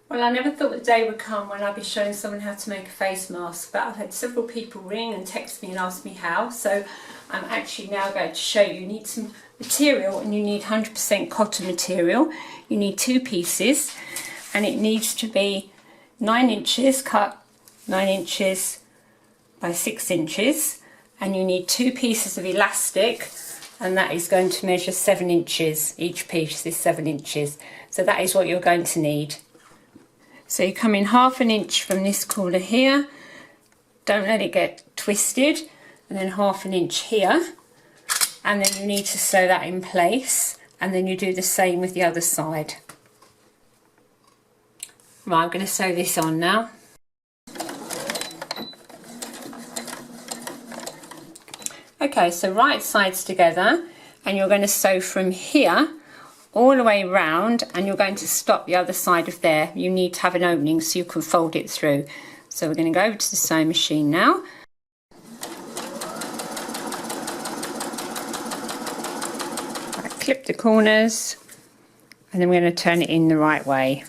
Well, I never thought the day would come when I'd be showing someone how to make a face mask, but I've had several people ring and text me and ask me how, so I'm actually now going to show you. You need some material, and you need 100% cotton material. You need 2 pieces, and it needs to be 9 inches, cut 9 inches by 6 inches, and you need 2 pieces of elastic, and that is going to measure 7 inches. Each piece is 7 inches, so that is what you're going to need. So you come in 1/2 inch from this corner here, don't let it get twisted, and then 1/2 inch here, and then you need to sew that in place, and then you do the same with the other side. Right, I'm going to sew this on now. Okay, so right sides together, and you're going to sew from here all the way round, and you're going to stop the other side of there. You need to have an opening so you can fold it through. So we're going to go over to the sewing machine now. Right, clip the corners, and then we're going to turn it in the right way.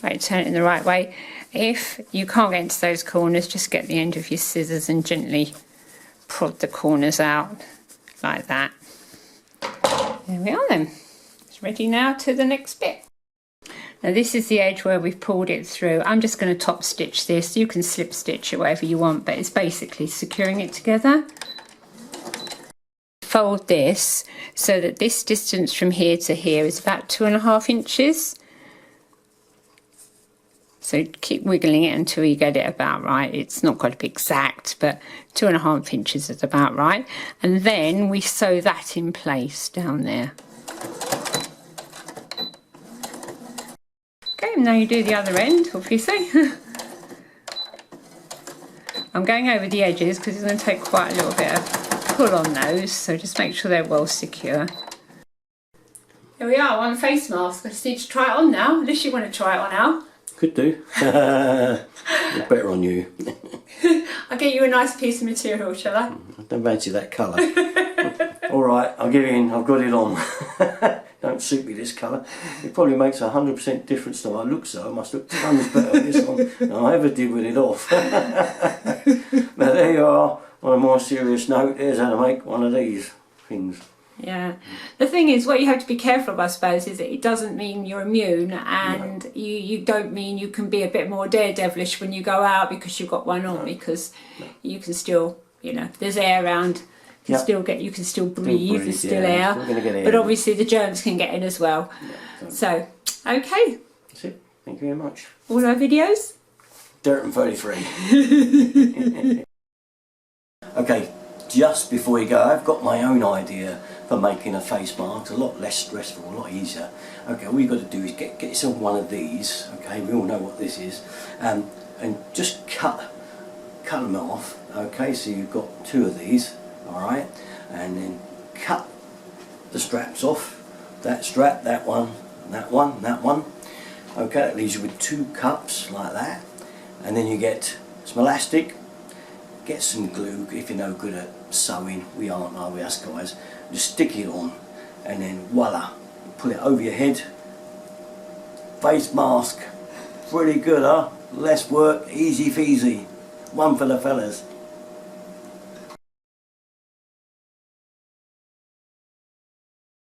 Right, turn it in the right way. If you can't get into those corners, just get the end of your scissors and gently prod the corners out like that. There we are then. It's ready now to the next bit. Now this is the edge where we've pulled it through. I'm just going to top stitch this. You can slip stitch it whatever you want, but it's basically securing it together. Fold this so that this distance from here to here is about 2.5 inches. So keep wiggling it until you get it about right. It's not got to be exact, but 2.5 inches is about right. And then we sew that in place down there. Okay, now you do the other end, obviously. I'm going over the edges because it's going to take quite a little bit of pull on those, so just make sure they're well secure. Here we are, one face mask. I just need to try it on now, unless you want to try it on now. Could do. Better on you. I'll get you a nice piece of material, shall I? I don't fancy that colour. Alright, I'll give in, I've got it on. Don't suit me this colour. It probably makes 100% difference to my look, so I must look tons better with this on than I ever did with it off. Now there you are, on a more serious note, here's how to make one of these things. Yeah, the thing is, what you have to be careful of, I suppose, is that it doesn't mean you're immune, and no. you don't mean you can be a bit more daredevilish when you go out because you've got one on, because you can still, you know, there's air around, you can still breathe, there's still air, but obviously the germs can get in as well. Yeah, so, okay. That's it. Thank you very much. All our videos? Dirt and 33. Okay, just before you go, I've got my own idea for making a face mask, a lot less stressful, a lot easier. Okay, all you've got to do is get yourself one of these, okay, we all know what this is, and just cut them off, okay, so you've got 2 of these, alright, and then cut the straps off, that strap, that one, that one, that one, okay, that leaves you with 2 cups like that, and then you get some elastic, get some glue if you're no good at sewing, we aren't, are we, us guys. Just stick it on, and then voila, put it over your head. Face mask, pretty good, huh? Less work, easy feasy. One for the fellas.